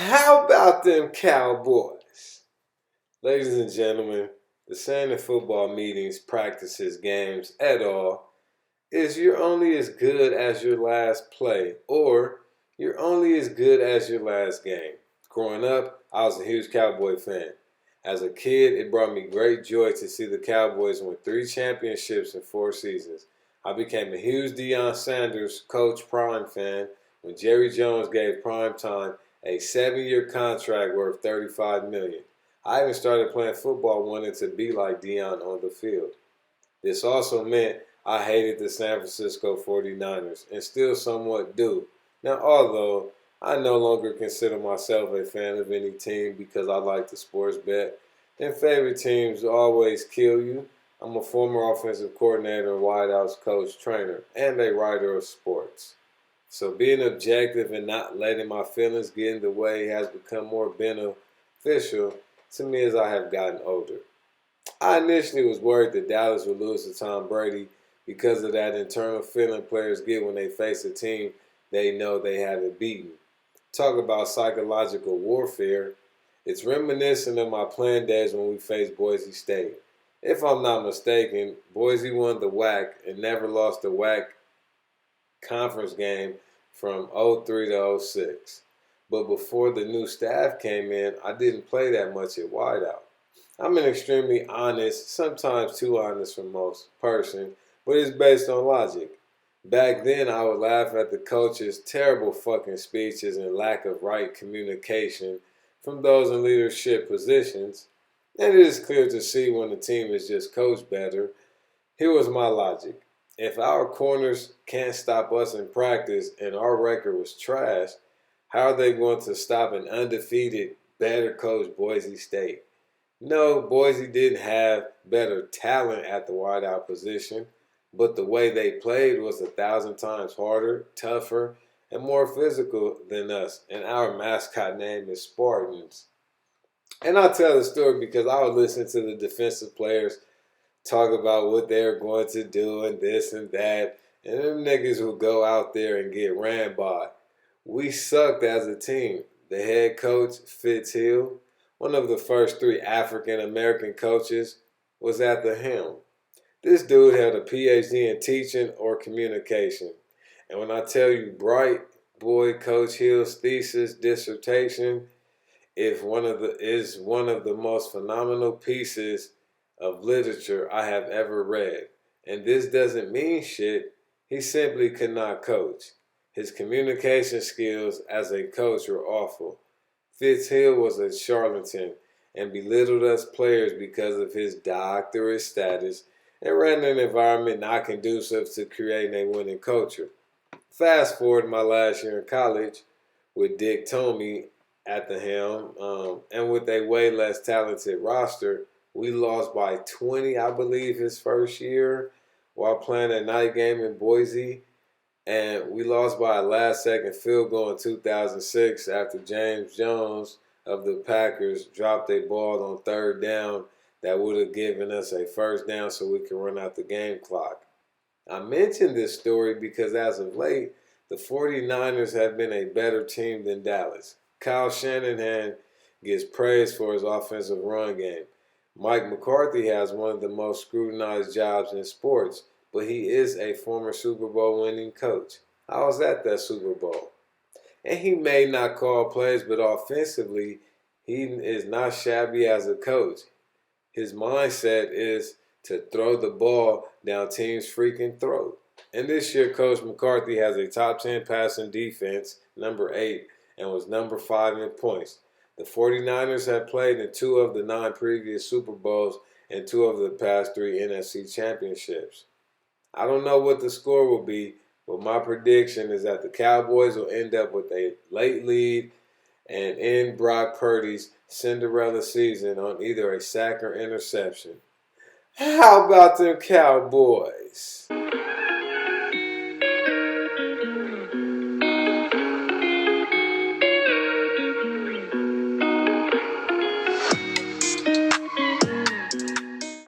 How about them Cowboys? Ladies and gentlemen, the saying in football meetings, practices, games, et al. Is you're only as good as your last play, or you're only as good as your last game. Growing up, I was a huge Cowboy fan. As a kid, it brought me great joy to see the Cowboys win 3 championships in 4 seasons. I became a huge Deion Sanders Coach Prime fan when Jerry Jones gave Prime Time a 7-year contract worth $35 million. I even started playing football wanting to be like Deion on the field. This also meant I hated the San Francisco 49ers and still somewhat do. Now, although I no longer consider myself a fan of any team because I like the sports bet, and favorite teams always kill you, I'm a former offensive coordinator, wideouts coach, trainer, and a writer of sports. So being objective and not letting my feelings get in the way has become more beneficial to me as I have gotten older. I initially was worried that Dallas would lose to Tom Brady because of that internal feeling players get when they face a team they know they haven't beaten. Talk about psychological warfare. It's reminiscent of my playing days when we faced Boise State. If I'm not mistaken, Boise won the WAC and never lost the WAC conference game from '03 to '06. But before the new staff came in, I didn't play that much at wideout. I'm an extremely honest, sometimes too honest for most, person, but it's based on logic. Back then, I would laugh at the coach's terrible fucking speeches and lack of right communication from those in leadership positions, and it is clear to see when the team is just coached better. Here was my logic. If our corners can't stop us in practice and our record was trash, how are they going to stop an undefeated, better coached Boise State? No, Boise didn't have better talent at the wideout position, but the way they played was 1,000 times harder, tougher, and more physical than us, and our mascot name is Spartans. And I tell the story because I would listen to the defensive players talk about what they're going to do and this and that, and them niggas would go out there and get ran by. We sucked as a team. The head coach, Fitz Hill, one of the first 3 African American coaches, was at the helm. This dude had a PhD in teaching or communication. And when I tell you bright, boy, Coach Hill's thesis dissertation is one of the most phenomenal pieces of literature I have ever read. And this doesn't mean shit. He simply could not coach. His communication skills as a coach were awful. Fitzhill was a charlatan and belittled us players because of his doctorate status and ran an environment not conducive to creating a winning culture. Fast forward my last year in college with Dick Tomey at the helm, and with a way less talented roster, we lost by 20, I believe, his first year while playing a night game in Boise. And we lost by a last-second field goal in 2006 after James Jones of the Packers dropped a ball on 3rd down that would have given us a first down so we could run out the game clock. I mention this story because as of late, the 49ers have been a better team than Dallas. Kyle Shanahan gets praised for his offensive run game. Mike McCarthy has one of the most scrutinized jobs in sports, but he is a former Super Bowl winning coach. I was at that Super Bowl. And he may not call plays, but offensively, he is not shabby as a coach. His mindset is to throw the ball down teams' freaking throat. And this year, Coach McCarthy has a top 10 passing defense, number 8, and was number 5 in points. The 49ers have played in 2 of the 9 previous Super Bowls and 2 of the past 3 NFC championships. I don't know what the score will be, but my prediction is that the Cowboys will end up with a late lead and end Brock Purdy's Cinderella season on either a sack or interception. How about them Cowboys?